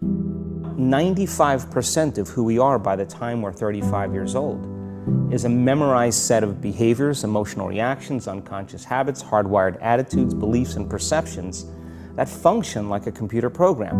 95% of who we are by the time we're 35 years old is a memorized set of behaviors, emotional reactions, unconscious habits, hardwired attitudes, beliefs, and perceptions that function like a computer program.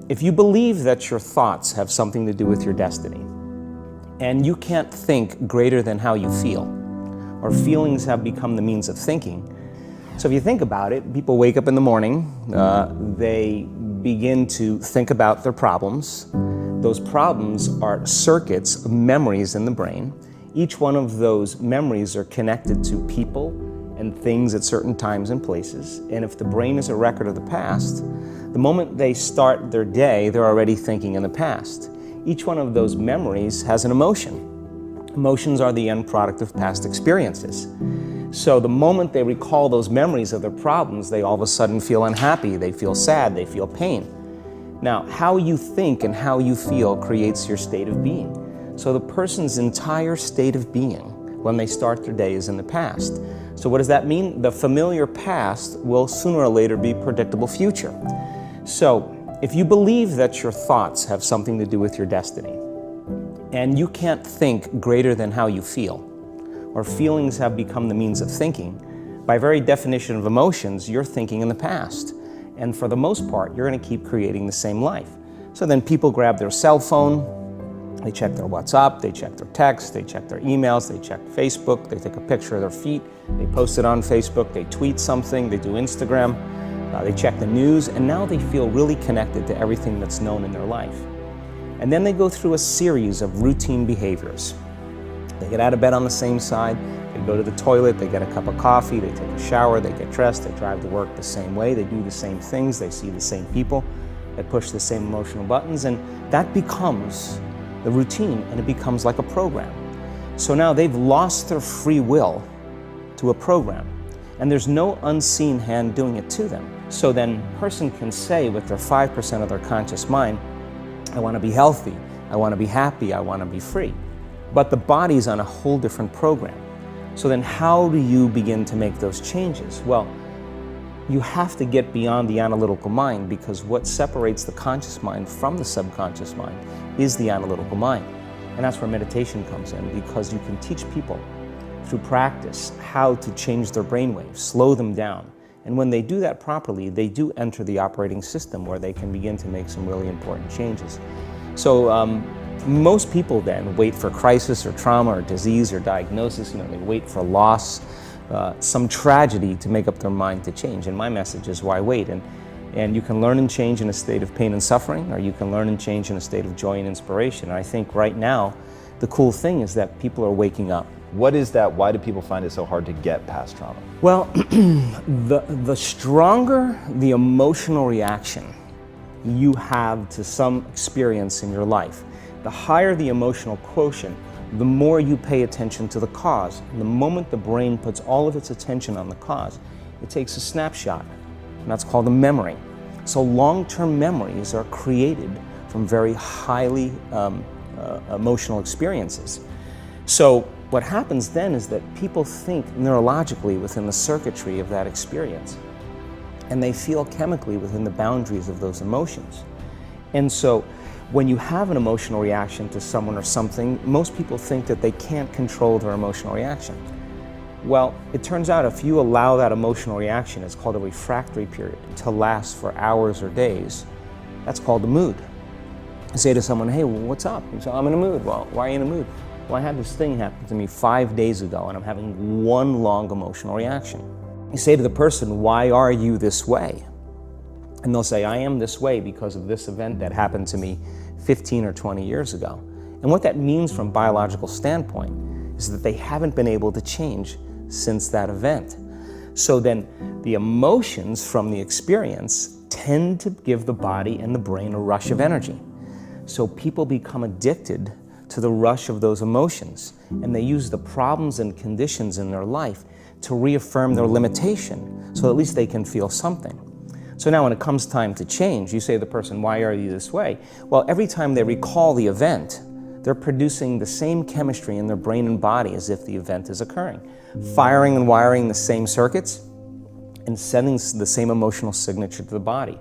If you believe that your thoughts have something to do with your destiny, and you can't think greater than how you feel, or feelings have become the means of thinking. So if you think about it, people wake up in the morning, they begin to think about their problems. Those problems are circuits of memories in the brain. Each one of those memories are connected to people and things at certain times and places. And if the brain is a record of the past, the moment they start their day, they're already thinking in the past. Each one of those memories has an emotion. Emotions are the end product of past experiences. So the moment they recall those memories of their problems, they all of a sudden feel unhappy, they feel sad, they feel pain. Now, how you think and how you feel creates your state of being. So the person's entire state of being when they start their day is in the past. So what does that mean? The familiar past will sooner or later be predictable future. So if you believe that your thoughts have something to do with your destiny, and you can't think greater than how you feel, or feelings have become the means of thinking, by very definition of emotions, you're thinking in the past. And for the most part, you're going to keep creating the same life. So then people grab their cell phone, they check their WhatsApp, they check their text, they check their emails, they check Facebook, they take a picture of their feet, they post it on Facebook, they tweet something, they do Instagram, they check the news, and now they feel really connected to everything that's known in their life. And then they go through a series of routine behaviors. They get out of bed on the same side, they go to the toilet, they get a cup of coffee, they take a shower, they get dressed, they drive to work the same way, they do the same things, they see the same people, they push the same emotional buttons, and that becomes the routine, and it becomes like a program. So now they've lost their free will to a program, and there's no unseen hand doing it to them. So then a person can say with their 5% of their conscious mind, I want to be healthy, I want to be happy, I want to be free. But the body's on a whole different program. So then how do you begin to make those changes? Well, you have to get beyond the analytical mind, because what separates the conscious mind from the subconscious mind is the analytical mind. And that's where meditation comes in, because you can teach people through practice how to change their brainwaves, slow them down. And when they do that properly, they do enter the operating system where they can begin to make some really important changes. So most people then wait for crisis or trauma or disease or diagnosis. They wait for loss, some tragedy to make up their mind to change. And my message is, why wait? And you can learn and change in a state of pain and suffering, or you can learn and change in a state of joy and inspiration. And I think right now, the cool thing is that people are waking up. What is that? Why do people find it so hard to get past trauma? Well, the stronger the emotional reaction you have to some experience in your life, the higher the emotional quotient, the more you pay attention to the cause. And the moment the brain puts all of its attention on the cause, it takes a snapshot, and that's called a memory. So long-term memories are created from very highly emotional experiences. So what happens then is that people think neurologically within the circuitry of that experience, and they feel chemically within the boundaries of those emotions. And so when you have an emotional reaction to someone or something, most people think that they can't control their emotional reaction. Well, it turns out if you allow that emotional reaction, it's called a refractory period, to last for hours or days, that's called a mood. I say to someone, hey, well, what's up? You say, I'm in a mood. Well, why are you in a mood? Well, I had this thing happen to me 5 days ago, and I'm having one long emotional reaction. You say to the person, why are you this way? And they'll say, I am this way because of this event that happened to me 15 or 20 years ago. And what that means from a biological standpoint is that they haven't been able to change since that event. So then the emotions from the experience tend to give the body and the brain a rush of energy. So people become addicted to the rush of those emotions, and they use the problems and conditions in their life to reaffirm their limitation, so at least they can feel something. So now when it comes time to change, you say to the person, why are you this way? Well, every time they recall the event, they're producing the same chemistry in their brain and body as if the event is occurring, firing and wiring the same circuits. and sending the same emotional signature to the body.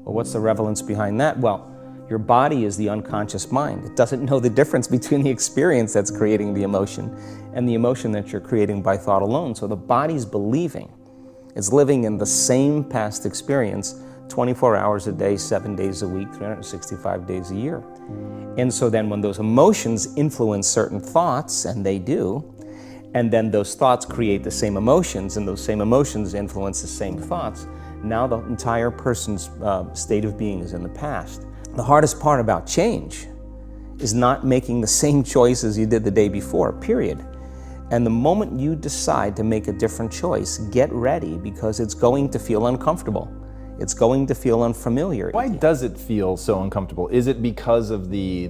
Well, what's the relevance behind that? Well, your body is the unconscious mind. It doesn't know the difference between the experience that's creating the emotion and the emotion that you're creating by thought alone. So the body's believing. It's living in the same past experience 24 hours a day, 7 days a week, 365 days a year. And so then when those emotions influence certain thoughts, and they do, and then those thoughts create the same emotions, and those same emotions influence the same thoughts, now the entire person's state of being is in the past. The hardest part about change is not making the same choices you did the day before, period. And the moment you decide to make a different choice, get ready, because it's going to feel uncomfortable. It's going to feel unfamiliar. Why does it feel so uncomfortable? Is it because of the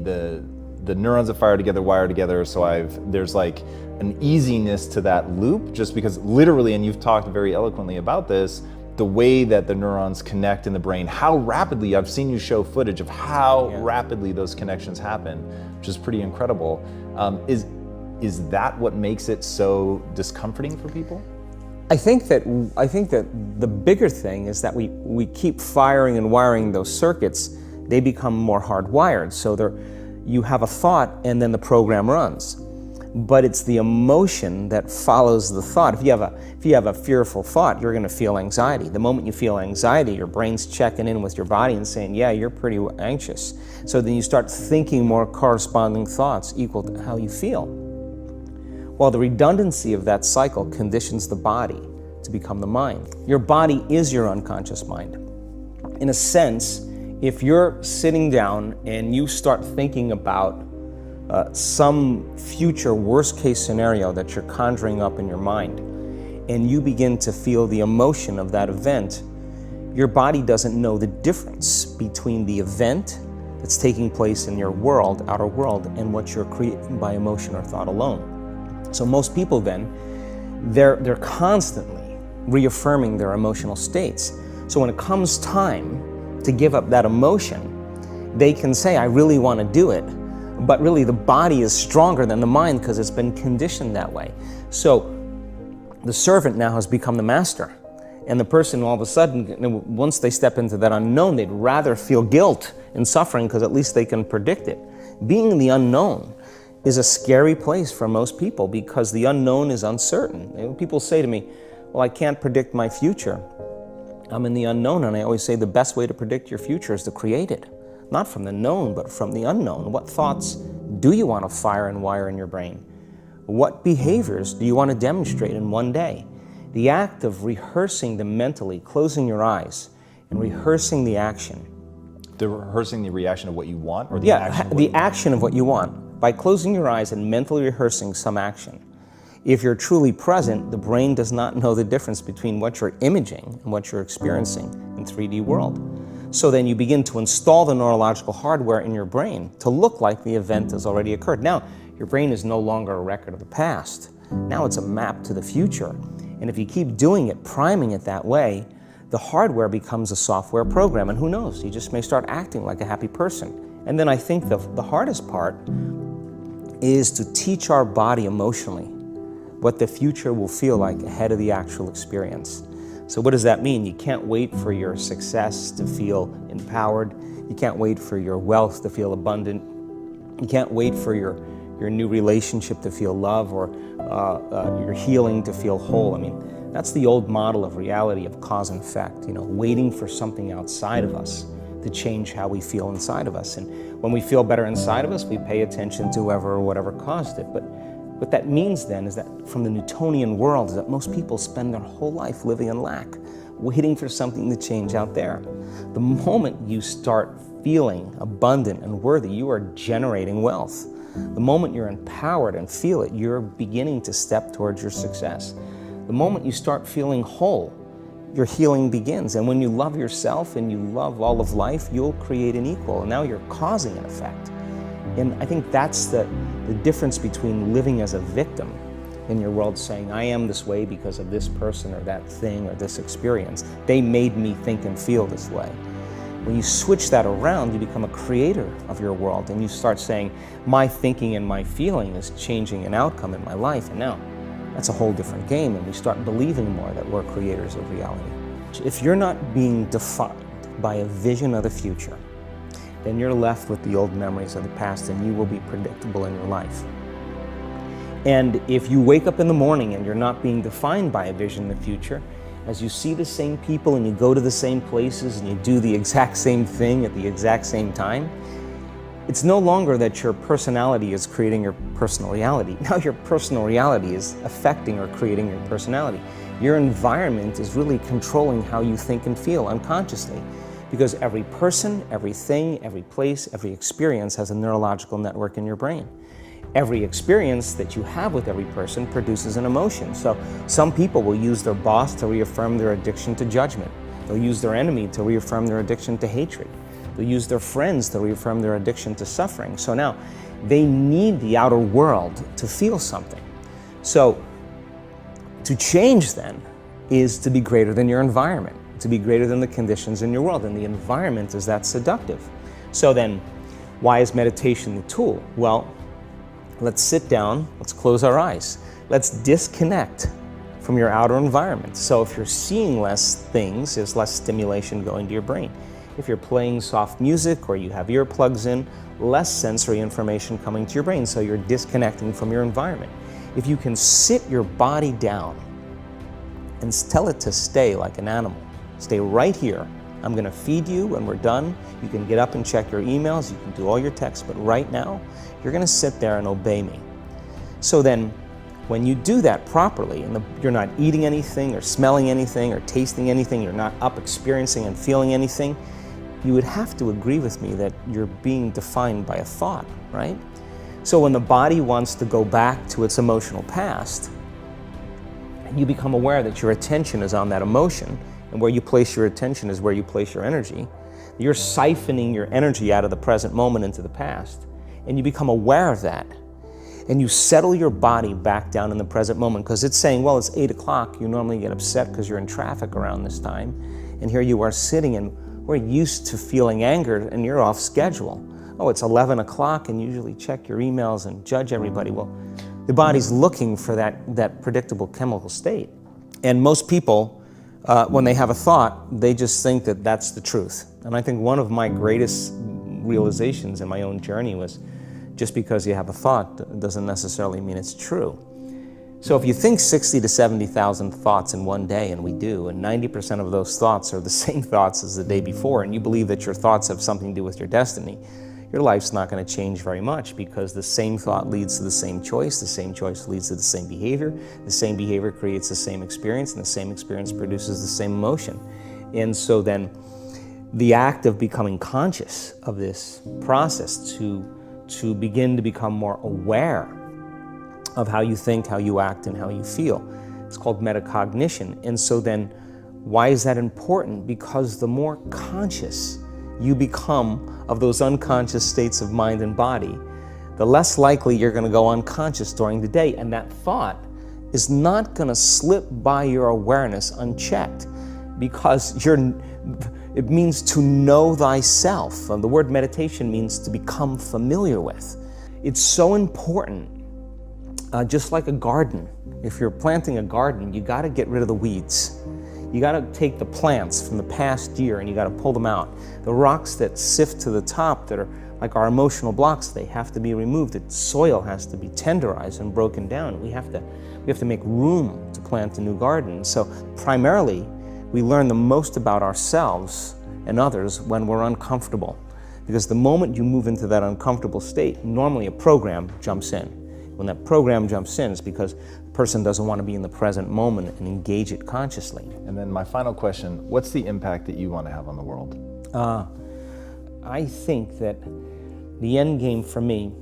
neurons that fire together wire together, so there's like an easiness to that loop, just because literally, and you've talked very eloquently about this, the way that the neurons connect in the brain, how rapidly, I've seen you show footage of how rapidly those connections happen, which is pretty incredible. Is that what makes it so discomforting for people? I think that the bigger thing is that we keep firing and wiring those circuits. They become more hardwired. So you have a thought and then the program runs. But it's the emotion that follows the thought. If you have a fearful thought, you're going to feel anxiety. The moment you feel anxiety, your brain's checking in with your body and saying, yeah, you're pretty anxious. So then you start thinking more corresponding thoughts equal to how you feel. Well, the redundancy of that cycle conditions the body to become the mind. Your body is your unconscious mind. In a sense, if you're sitting down and you start thinking about some future worst-case scenario that you're conjuring up in your mind, and you begin to feel the emotion of that event, your body doesn't know the difference between the event that's taking place in your world, outer world, and what you're creating by emotion or thought alone. So most people then, they're constantly reaffirming their emotional states. So when it comes time to give up that emotion, they can say, I really want to do it. But really the body is stronger than the mind because it's been conditioned that way. So the servant now has become the master. And the person all of a sudden, once they step into that unknown, they'd rather feel guilt and suffering because at least they can predict it. Being in the unknown is a scary place for most people because the unknown is uncertain. People say to me, well, I can't predict my future. I'm in the unknown, and I always say the best way to predict your future is to create it. Not from the known, but from the unknown. What thoughts do you want to fire and wire in your brain? What behaviors do you want to demonstrate in one day? The act of rehearsing them mentally, closing your eyes, and rehearsing the action. Rehearsing the reaction of what you want, or the action? The action of what you want. By closing your eyes and mentally rehearsing some action. If you're truly present, the brain does not know the difference between what you're imaging and what you're experiencing in 3D world. So then you begin to install the neurological hardware in your brain to look like the event has already occurred. Now, your brain is no longer a record of the past. Now it's a map to the future. And if you keep doing it, priming it that way, the hardware becomes a software program. And who knows, you just may start acting like a happy person. And then I think the hardest part is to teach our body emotionally what the future will feel like ahead of the actual experience. So what does that mean? You can't wait for your success to feel empowered. You can't wait for your wealth to feel abundant. You can't wait for your new relationship to feel love, or your healing to feel whole. I mean, that's the old model of reality, of cause and effect, waiting for something outside of us to change how we feel inside of us. And when we feel better inside of us, we pay attention to whoever or whatever caused it. But what that means then is that from the Newtonian world is that most people spend their whole life living in lack, waiting for something to change out there. The moment you start feeling abundant and worthy, you are generating wealth. The moment you're empowered and feel it, you're beginning to step towards your success. The moment you start feeling whole, your healing begins. And when you love yourself and you love all of life, you'll create an equal. And now you're causing an effect. And I think that's the difference between living as a victim in your world, saying, I am this way because of this person or that thing or this experience. They made me think and feel this way. When you switch that around, you become a creator of your world, and you start saying, my thinking and my feeling is changing an outcome in my life. And now that's a whole different game, and we start believing more that we're creators of reality. If you're not being defined by a vision of the future, then you're left with the old memories of the past and you will be predictable in your life. And if you wake up in the morning and you're not being defined by a vision in the future, as you see the same people and you go to the same places and you do the exact same thing at the exact same time, it's no longer that your personality is creating your personal reality. Now your personal reality is affecting or creating your personality. Your environment is really controlling how you think and feel unconsciously, because every person, everything, every place, every experience has a neurological network in your brain. Every experience that you have with every person produces an emotion. So some people will use their boss to reaffirm their addiction to judgment. They'll use their enemy to reaffirm their addiction to hatred. They'll use their friends to reaffirm their addiction to suffering. So now they need the outer world to feel something. So to change then is to be greater than your environment, to be greater than the conditions in your world, and the environment is that seductive. So then, why is meditation the tool? Well, let's sit down, let's close our eyes. Let's disconnect from your outer environment. So if you're seeing less things, there's less stimulation going to your brain. If you're playing soft music or you have earplugs in, less sensory information coming to your brain, so you're disconnecting from your environment. If you can sit your body down and tell it to stay like an animal, stay right here. I'm going to feed you when we're done. You can get up and check your emails, you can do all your texts, but right now, you're going to sit there and obey me. So then, when you do that properly, and you're not eating anything or smelling anything or tasting anything, you're not up experiencing and feeling anything, you would have to agree with me that you're being defined by a thought, right? So when the body wants to go back to its emotional past, you become aware that your attention is on that emotion, and where you place your attention is where you place your energy. You're siphoning your energy out of the present moment into the past, and you become aware of that. And you settle your body back down in the present moment, because it's saying, well, it's 8 o'clock. You normally get upset because you're in traffic around this time. And here you are sitting, and we're used to feeling anger, and you're off schedule. Oh, it's 11 o'clock, and you usually check your emails and judge everybody. Well, the body's looking for that predictable chemical state. And most people, when they have a thought, they just think that that's the truth. And I think one of my greatest realizations in my own journey was, just because you have a thought doesn't necessarily mean it's true. So if you think 60 to 70,000 thoughts in one day, and we do, and 90% of those thoughts are the same thoughts as the day before, and you believe that your thoughts have something to do with your destiny, your life's not going to change very much, because the same thought leads to the same choice leads to the same behavior creates the same experience, and the same experience produces the same emotion. And so then the act of becoming conscious of this process to begin to become more aware of how you think, how you act, and how you feel, it's called metacognition. And so then why is that important? Because the more conscious you become of those unconscious states of mind and body, the less likely you're going to go unconscious during the day, and that thought is not going to slip by your awareness unchecked, because it means to know thyself. The word meditation means to become familiar with. It's so important, just like a garden. If you're planting a garden, you got to get rid of the weeds. You got to take the plants from the past year and you got to pull them out. The rocks that sift to the top that are like our emotional blocks, they have to be removed. The soil has to be tenderized and broken down. We have to make room to plant a new garden. So primarily, we learn the most about ourselves and others when we're uncomfortable. Because the moment you move into that uncomfortable state, normally a program jumps in. When that program jumps in, it's because the person doesn't want to be in the present moment and engage it consciously. And then my final question, what's the impact that you want to have on the world? I think that the end game for me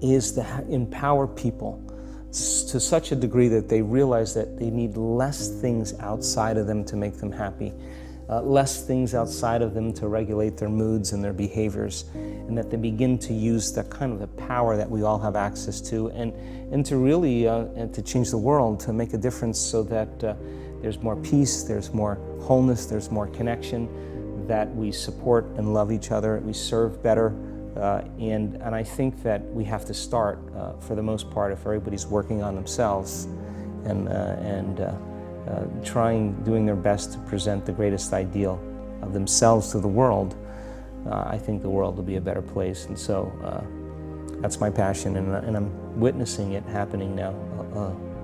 is to empower people to such a degree that they realize that they need less things outside of them to make them happy, less things outside of them to regulate their moods and their behaviors, and that they begin to use that kind of the power that we all have access to, and to really and to change the world, to make a difference so that there's more peace, there's more wholeness, there's more connection, that we support and love each other, we serve better, and I think that we have to start, for the most part, if everybody's working on themselves and doing their best to present the greatest ideal of themselves to the world, I think the world will be a better place. And so that's my passion, and I'm witnessing it happening now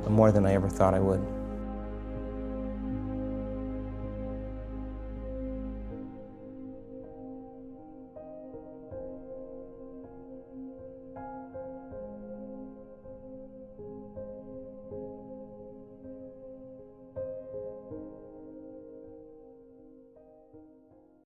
more than I ever thought I would.